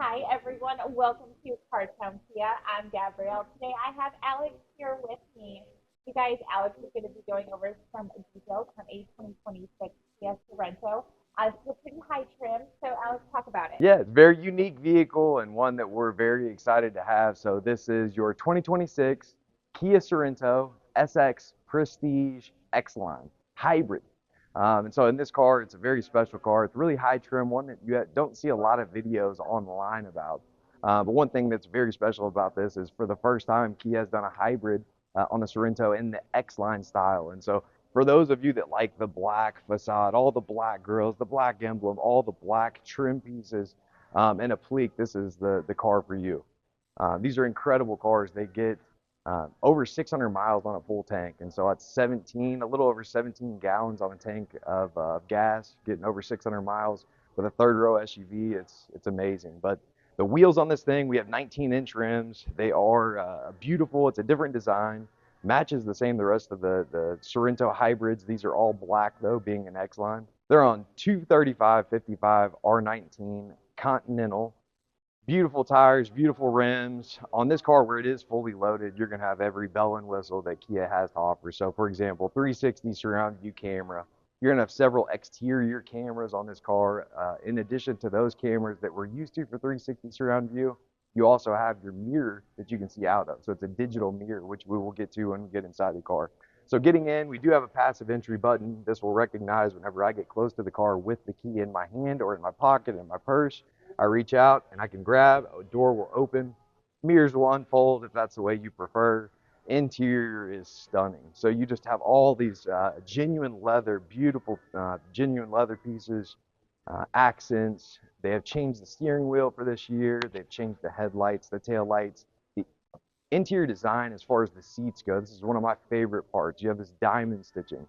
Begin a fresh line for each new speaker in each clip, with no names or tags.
Hi, everyone. Welcome to Cartown Kia. I'm Gabrielle. Today I have Alex here with me. You guys, Alex is going to be going over some details on a 2026 Kia Sorento. It's a pretty high trim, so Alex, talk about it.
Yeah, it's a very unique vehicle and one that we're very excited to have. So this is your 2026 Kia Sorento SX Prestige X-Line Hybrid. And so in this car, it's a very special car. It's a really high trim, one that you don't see a lot of videos online about. But one thing that's very special about this is for the first time, Kia has done a hybrid on the Sorento in the X-Line style. And so for those of you that like the black facade, all the black grills, the black emblem, all the black trim pieces, and a Pleek, this is the car for you. These are incredible cars. They get over 600 miles on a full tank, and so that's a little over 17 gallons on a tank of gas, getting over 600 miles with a third row SUV. It's amazing. But the wheels on this thing, we have 19-inch rims. They are beautiful. It's a different design. Matches the same the rest of the Sorento hybrids. These are all black though, being an X line. They're on 235/55 R19 Continental. Beautiful tires, beautiful rims. On this car, where it is fully loaded, you're going to have every bell and whistle that Kia has to offer. So, for example, 360 surround view camera. You're going to have several exterior cameras on this car. In addition to those cameras that we're used to for 360 surround view, you also have your mirror that you can see out of. So it's a digital mirror, which we will get to when we get inside the car. So getting in, we do have a passive entry button. This will recognize whenever I get close to the car with the key in my hand or in my pocket, in my purse. I reach out and I can grab, a door will open, mirrors will unfold if that's the way you prefer. Interior is stunning. So you just have all these genuine leather, beautiful genuine leather pieces, accents. They have changed the steering wheel for this year. They've changed the headlights, the tail lights, the interior design as far as the seats go. This is one of my favorite parts. You have this diamond stitching.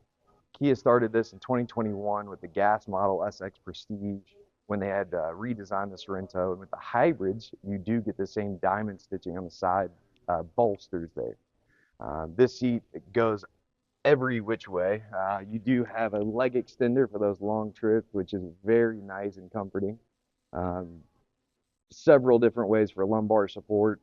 Kia started this in 2021 with the gas model SX Prestige when they had redesigned the Sorento. And with the hybrids, you do get the same diamond stitching on the side bolsters there. This seat goes every which way. You do have a leg extender for those long trips, which is very nice and comforting. Um, Several different ways for lumbar support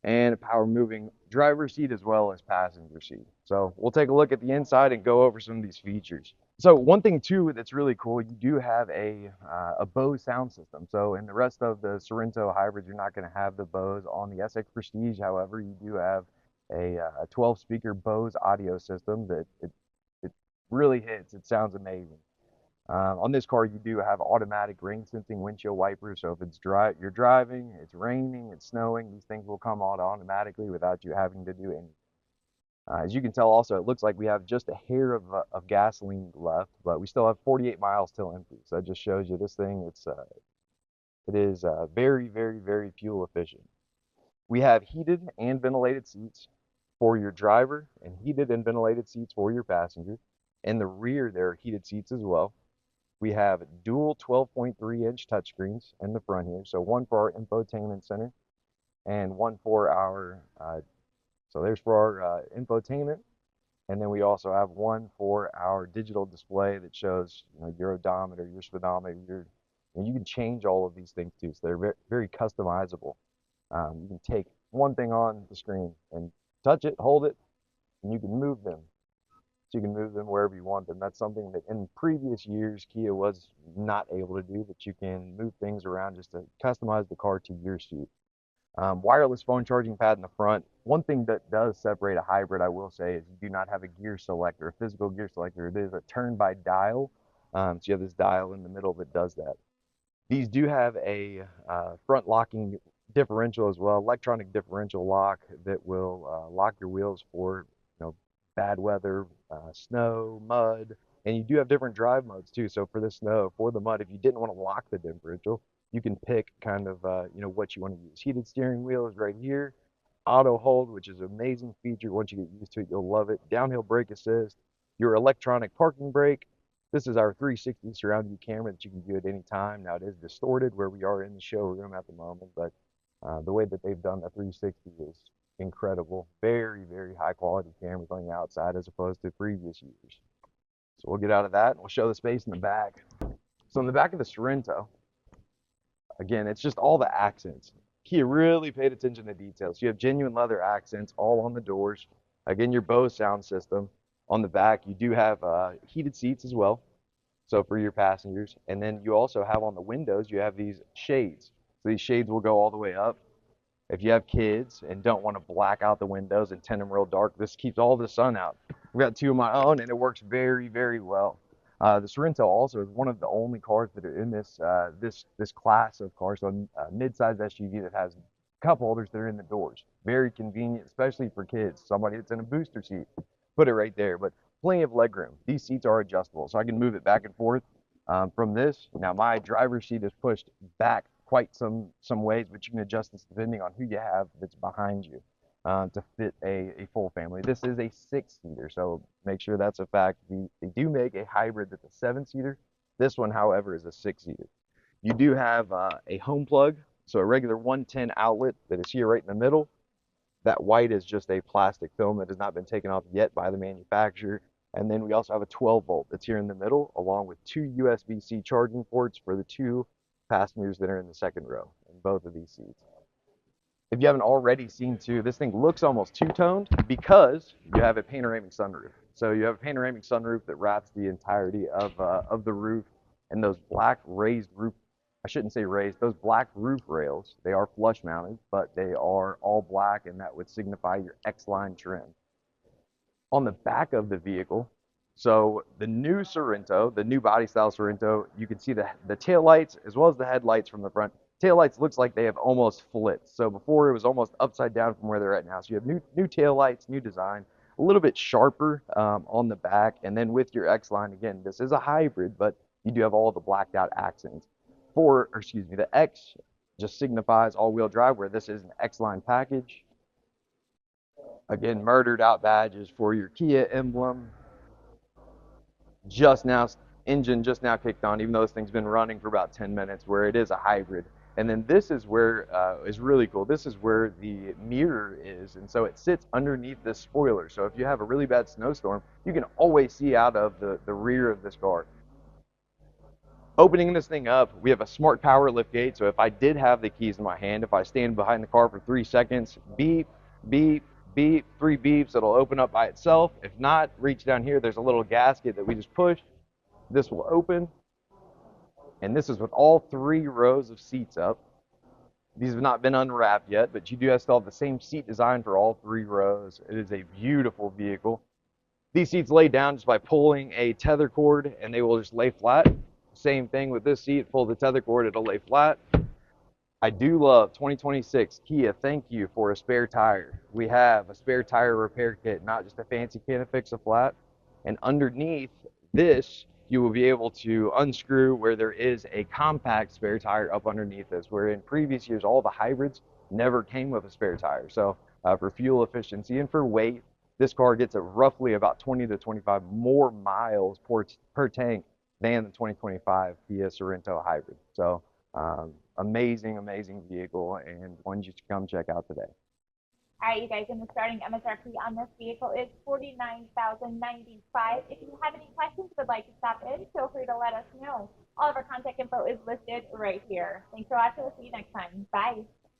and a power moving driver's seat as well as passenger seat. So we'll take a look at the inside and go over some of these features. So one thing too that's really cool, you do have a Bose sound system. So in the rest of the Sorento hybrids, you're not going to have the Bose on the SX Prestige. However, you do have a 12 speaker Bose audio system that it really hits. It sounds amazing. On this car, you do have automatic rain sensing windshield wipers. So if you're driving, it's raining, it's snowing, these things will come on automatically without you having to do anything. As you can tell, also, it looks like we have just a hair of gasoline left, but we still have 48 miles till empty. So that just shows you this thing. It is very, very, very fuel efficient. We have heated and ventilated seats for your driver and heated and ventilated seats for your passenger. In the rear, there are heated seats as well. We have dual 12.3-inch touchscreens in the front here. So one for our infotainment center and one for so there's for our infotainment. And then we also have one for our digital display that shows, your odometer, your speedometer, and you can change all of these things too. So they're very, very customizable. You can take one thing on the screen and touch it, hold it, and you can move them. So you can move them wherever you want them. That's something that in previous years Kia was not able to do, that you can move things around just to customize the car to your suit. Wireless phone charging pad in the front. One thing that does separate a hybrid, I will say, is you do not have a gear selector, a physical gear selector. It is a turn by dial. So you have this dial in the middle that does that. These do have a front locking differential as well, electronic differential lock that will lock your wheels for bad weather, snow, mud, and you do have different drive modes too. So for the snow, for the mud, if you didn't want to lock the differential, you can pick kind of what you want to use. Heated steering wheel is right here. Auto hold, which is an amazing feature. Once you get used to it, you'll love it. Downhill brake assist, your electronic parking brake. This is our 360 surround view camera that you can view at any time. Now it is distorted where we are in the showroom at the moment, but the way that they've done the 360 is incredible. Very, very high quality cameras on the outside as opposed to previous years. So we'll get out of that and we'll show the space in the back. So in the back of the Sorento, Again, it's just all the accents. Kia really paid attention to details. You have genuine leather accents all on the doors. Again, your Bose sound system. On the back, you do have heated seats as well, so for your passengers. And then you also have on the windows, you have these shades. So these shades will go all the way up. If you have kids and don't want to black out the windows and tint them real dark, this keeps all the sun out. I've got two of my own, and it works very, very well. The Sorento also is one of the only cars that are in this class of cars, so a mid-size SUV that has cup holders that are in the doors. Very convenient, especially for kids. Somebody that's in a booster seat, put it right there. But plenty of legroom. These seats are adjustable, so I can move it back and forth from this. Now my driver's seat is pushed back quite some ways, but you can adjust this depending on who you have that's behind you to fit a full family. This is a 6-seater, so make sure that's a fact. They do make a hybrid that's a 7-seater. This one, however, is a 6-seater. You do have a home plug, so a regular 110 outlet that is here right in the middle. That white is just a plastic film that has not been taken off yet by the manufacturer. And then we also have a 12 volt that's here in the middle, along with 2 USB-C charging ports for the 2 passengers that are in the second row in both of these seats. If you haven't already seen too, this thing looks almost two-toned because you have a panoramic sunroof. So you have a panoramic sunroof that wraps the entirety of the roof, and those black raised roof, I shouldn't say raised, those black roof rails, they are flush mounted, but they are all black, and that would signify your X-line trim. On the back of the vehicle, so the new Sorento, the new body style Sorento, you can see the tail lights as well as the headlights from the front. Tail lights looks like they have almost flipped. So before it was almost upside down from where they're at now. So you have new tail lights, new design, a little bit sharper on the back, and then with your X line again, this is a hybrid, but you do have all the blacked out accents. The X just signifies all-wheel drive, where this is an X line package. Again, murdered out badges for your Kia emblem. Just now, engine just now kicked on, even though this thing's been running for about 10 minutes, where it is a hybrid. And then this is where is really cool. This is where the mirror is, and so it sits underneath this spoiler. So if you have a really bad snowstorm, you can always see out of the rear of this car. Opening this thing up, we have a smart power lift gate. So if I did have the keys in my hand, if I stand behind the car for 3 seconds, beep, beep, beep, 3 beeps, it'll open up by itself. If not, reach down here. There's a little gasket that we just push. This will open. And this is with all 3 rows of seats up. These have not been unwrapped yet, but you do still have the same seat design for all 3 rows. It is a beautiful vehicle. These seats lay down just by pulling a tether cord, and they will just lay flat. Same thing with this seat. Pull the tether cord, it'll lay flat. I do love 2026 Kia. Thank you for a spare tire. We have a spare tire repair kit, not just a fancy can to fix a flat. And underneath this, you will be able to unscrew where there is a compact spare tire up underneath this, where in previous years, all the hybrids never came with a spare tire. So for fuel efficiency and for weight, this car gets roughly about 20 to 25 more miles per tank than the 2025 Kia Sorento hybrid. So amazing, amazing vehicle, and one you should come check out today.
All right, you guys, and the starting MSRP on this vehicle is $49,095. If you have any questions or would like to stop in, feel free to let us know. All of our contact info is listed right here. Thanks for watching. We'll see you next time. Bye.